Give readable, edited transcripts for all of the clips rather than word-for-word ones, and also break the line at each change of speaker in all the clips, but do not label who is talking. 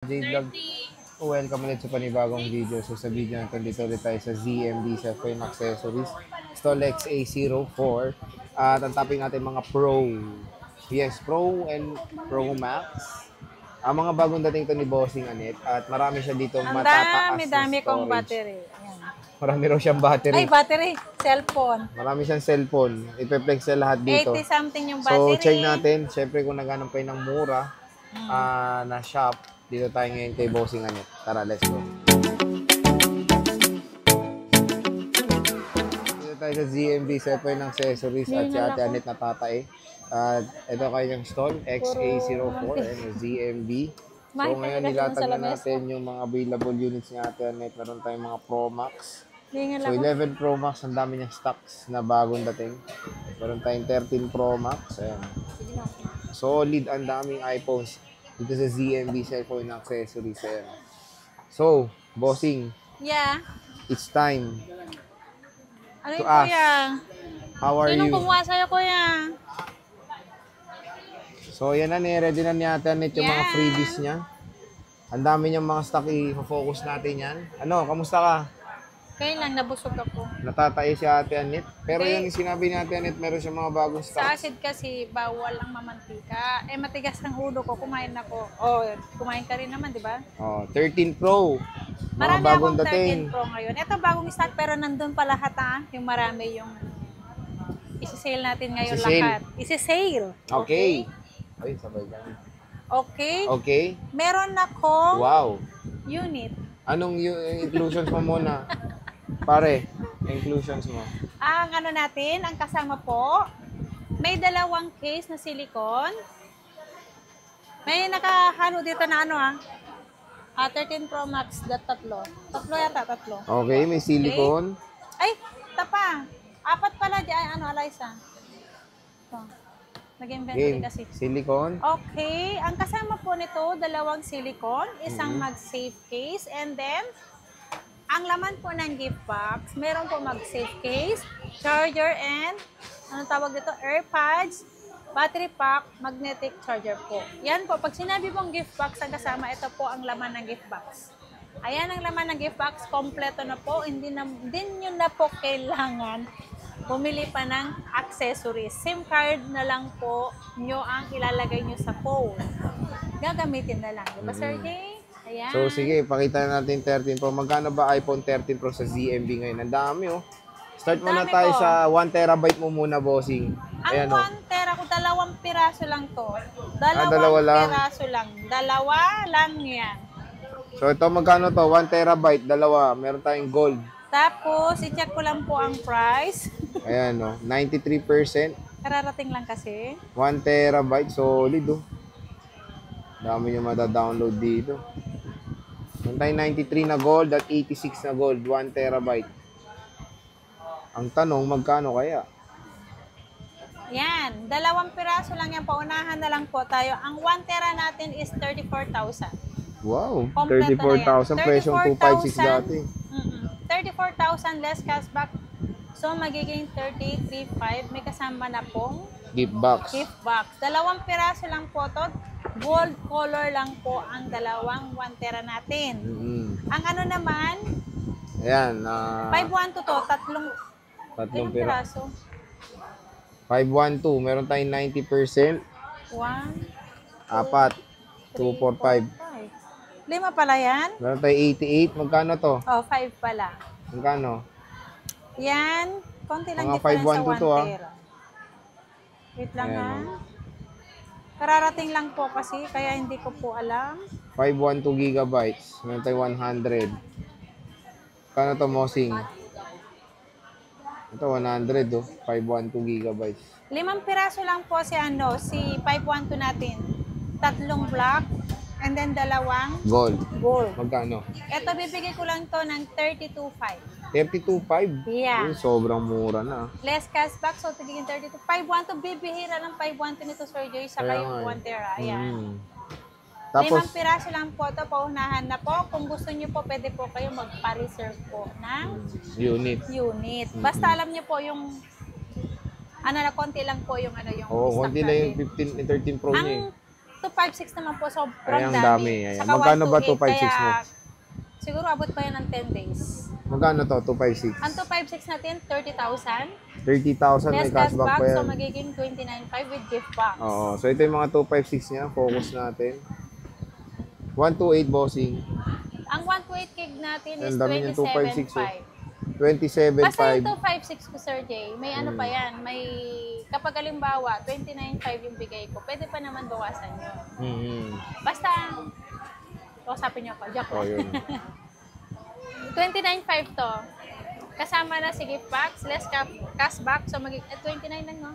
J-Vlog. Welcome ulit sa panibagong video. So sa video natin dito ulit tayo sa ZMB sa Frame Accessories Stall XA04. At ang topic natin mga Pro. Yes, Pro and Pro Max. Ang mga bagong dating to ni Bossing Anet. At marami siya dito matataas na
dami kong
storage.
battery. Ayan.
Marami raw siyang battery.
Ay, battery. Cellphone.
Marami siyang cellphone. Ipeflex sa lahat dito.
80 something yung battery.
So check natin. Siyempre kung naghanap kayo ng mura na shop, dito tayo ngayon kay Bossing Anet. Tara, let's go. Dito tayo sa ZMB, cellphone ng accessories at si Ate Anet na tatay. At ito kayong stall, XA04 and ZMB. So ngayon nilatag na natin yung mga available units ni Ate Anet. Meron tayong mga Pro Max. So 11 Pro Max, ang dami niyang stocks na bagong dating. Meron tayong 13 Pro Max. Ayan. Solid, ang daming iPhones. Dito sa ZMB cellphone ng accessories. Ayan. So, Bossing.
Yeah.
It's time
Ano
to
yung
ask.
kuya?
How are
Sinong
you?
kumuha sa'yo, kuya?
So, yan na, ready na ni Ate Anet yung mga freebies niya. Ang dami niyang mga stock, i-focus natin yan. Ano, kamusta ka?
Kaya lang, nabusog ako.
Natatay si Ate Anet. Pero yung sinabi ni Ate Anet, meron siya mga bagong
Sa
stock.
acid kasi, bawal ang mamantika. Eh, matigas ng ulo ko, kumain ako. Oh, kumain ka rin naman, di ba?
Oh, 13 Pro. Mga
Marami
bagong
akong 13
dating.
Pro ngayon. Ito bagong stock, pero nandun pa lahat yung marami yung isi-sale natin ngayon
Isi-sale.
lahat. Isi-sale.
Okay. Ay, sabay ka.
Okay.
Okay.
Meron akong
Wow.
unit.
Anong inclusions mo muna? Pare, inclusions mo.
Ang ano natin, ang kasama po, may dalawang case na silicone. May nakahalo dito na ano 13 Pro Max, tatlo. Tatlo yata, tatlo.
Okay, may silicone.
Ay, tapa. Apat pala dyan, Eliza. Ito. Nag-inventory
Okay,
kasi.
silicone.
Okay, ang kasama po nito, dalawang silicone, isang mag-safe case, and then, ang laman po ng gift box, meron po mag-safe case, charger, and, anong tawag dito, AirPods, battery pack, magnetic charger po. Yan po, pag sinabi pong gift box ang kasama, ito po ang laman ng gift box. Ayan ang laman ng gift box, kompleto na po, hindi nyo na po kailangan bumili pa ng accessories. SIM card na lang po nyo ang ilalagay nyo sa phone. Gagamitin na lang. Diba, Sir Jay? Ayan.
So, sige, pakita natin 13 Pro. Magkano ba iPhone 13 Pro sa ZMB ngayon? Ang dami, oh. Start muna
Dami
tayo
po.
sa 1 terabyte mo muna, Bossing.
Ang
Ayan, oh.
1 tera ko, 2 piraso lang to.
dalawa lang.
Piraso lang. 2 lang yan.
So, ito magkano to? 1 terabyte, dalawa. Meron tayong gold.
Tapos, i-check ko lang po ang price.
Ayan, oh. 93%.
Kararating lang kasi.
1 terabyte. Solid, oh. Dami nyo madadownload dito. Meron tayong 93 na gold at 86 na gold. 1 terabyte. Ang tanong, magkano kaya?
Yan. 2 piraso lang yan. Paunahan na lang po tayo. Ang 1 tera natin is 34,000.
Wow,
Kompleto na yan.
34,000. Presyong 256 dati.
34,000 less cashback. So, magiging 33,500. May kasama na pong
Gift box.
gift box. 2 piraso lang po to. Gold color lang po ang 2 1 tera natin. Ang ano naman,
Ayan,
512 to. Tatlong
tatlong
ilang
piraso.
piraso?
512, meron tayong 90%.
1,
Apat, 2, 4, 5.
5 pala yan?
Meron tayong 88. Magkano to?
Oh, 5 pala.
Magkano?
Yan, konti lang
Mga
difference sa
512 to,
1 tera. Wait lang
Ayan,
Kararating lang po kasi, kaya hindi ko po alam.
512 gigabytes. Meron tayong 100. Magkano to, Mosing? Ito, 100, oh. 512 gigabytes.
5 piraso lang po si si 512 natin. 3 black, and then 2
Gold.
gold.
Magkano?
Ito, bibigay ko lang to ng 32,500.
32.5.
Yeah.
Sobrang mura na.
Less cashback, so tigiging 32. 512, bibihira ng 512 nito, Sir Joy, saka
Kaya
yung
nga
1 tera. Ayan.
Tapos,
5 piraso lang po to, paunahan na po. Kung gusto nyo po, pwede po kayo magpa-reserve po ng
unit.
unit. Basta alam nyo po yung na konti lang po yung yung
Oo,
stock
konti lang yung
natin.
15 and 13 Pro niya, eh.
Ang 256 naman po, sobrang
Ay, ang
dami.
dami. Ayan.
Saka
Magkano ba
128,
256 mo?
kaya siguro abot pa yan ng 10 days.
Magkano to? 256?
Ang 256 natin, 30,000.
30,000 may
Less
cashback pa yan.
so magiging 29,500 with gift box.
Oo. So, ito yung mga 256 niya. Focus natin. 128 bossing.
Ang 128 gig natin is
Ang dami niyang 256,
27,500. Basta yung
27.5.
256 ko, Sir Jay, may ano pa yan, may, kapag halimbawa, 29,500 yung bigay ko, pwede pa naman bawasan yun. Basta, kausapin niyo ako, joke
Oh,
lang.
yun.
29,500 to. Kasama na si gift box, less cashback, so magiging 29 lang, no?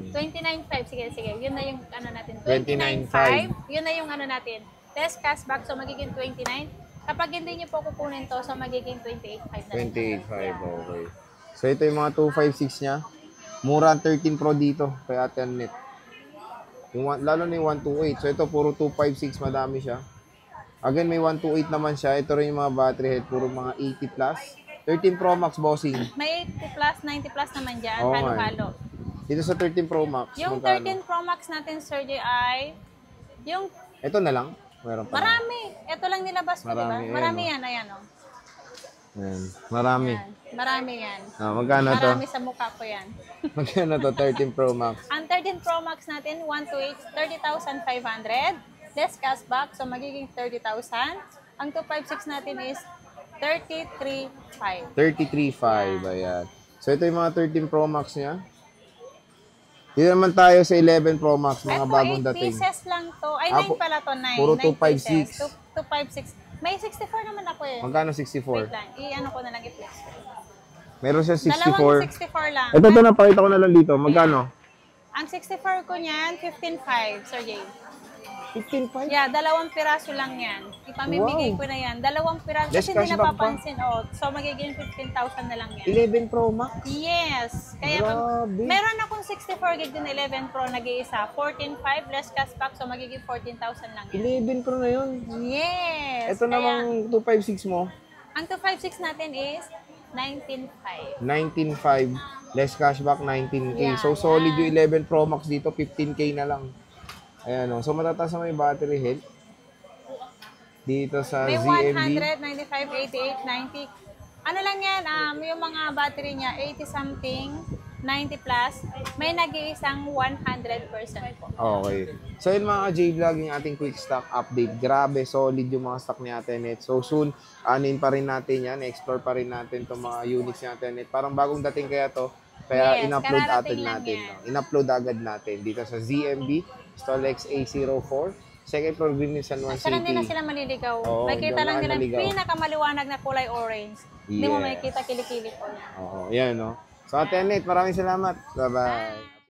29,500, sige, yun na yung ano natin. 29,500, yun na yung ano natin. Less cashback, so magiging 29. Kapag hindi niyo po kukunin to, so magiging 28,500 na.
28.5, okay. So, ito yung mga 256 niya. Mura ang 13 Pro dito kay Ate Annette. Lalo na yung 128. So, ito puro 256, madami siya. Again, may 128 naman siya. Ito rin yung mga battery head, puro mga 80 plus. 13 Pro Max bossing.
May 80 plus, 90 plus naman dyan,
Oo,
halo-halo.
Dito sa 13 Pro Max,
Yung
magkano?
13 Pro Max natin, Sir J, ay yung
Ito na lang. Meron pa.
marami. Ito lang nilabas ko,
Marami,
diba? Marami
ayan,
yan, ayan, oh.
Ayan. Marami.
Yan. Marami yan.
Magkano to?
Marami sa mukha ko yan.
Magkano to? 13 Pro Max.
Ang 13 Pro Max natin, 128, 30,500. Less cashback, so magiging 30,000. Ang 256 natin is 33,500.
33.5. Ayan. So, ito yung mga 13 Pro Max niya. Dito naman tayo sa 11 Pro Max, mga bagong
8
dating.
pieces lang to. Ay, 9 pala to, 9.
Puro
9 pieces.
256.
256. May 64 naman ako eh.
Magkano
Wait
64?
lang. I-ano ko na lang i-flex.
Meron siya
Dalawang
64.
64 lang.
Ito napakita ko na lang dito. Magkano?
Ang 64 ko niyan, 15,500, Sir Jay.
15.5?
Yeah, 2 piraso lang yan. Ipamimigay
Wow.
ko na yan. 2 piraso.
Less
Kasi hindi
cashback pa.
napapansin. Oh, so, magiging 15,000 na lang yan.
11 Pro Max?
Yes. Kaya
Grabe.
meron akong 64 gig din 11 Pro nag-iisa. 14,500 less cashback. So, magiging 14,000 lang yan.
11 Pro na yun.
Yes.
Ito namang 256 mo,
Ang 256 natin is 19,500.
19.5. Less cashback, 19K.
Yeah,
So, solid yung 11 Pro Max dito, 15K na lang. Ayan o. So, matataas na may battery health. Dito sa
May
ZMB.
100, 95, 88, 90. Ano lang yan, yung mga battery niya, 80 something, 90 plus, may nag-iisang 100% po.
Okay. So, yun mga J-Vlog, yung ating quick stock update. Grabe, solid yung mga stock ni Ate Annette. So, soon, anin pa rin natin yan. Explore pa rin natin itong mga units ni Ate Annette. Parang bagong dating kaya to. Kaya
Yes,
in-upload
kararating
agad
lang
natin.
yan.
No? In-upload agad natin dito sa ZMB, StollX A04, second floor Green San Juan
Saka
City.
hindi na sila maliligaw.
Oo,
Makikita lang
diyan
nila
naligaw.
pinakamaliwanag na kulay orange. Hindi mo
Yes.
makikita kilikili po yan.
Oo, yan no. So, Ate Annette, maraming salamat. Bye-bye.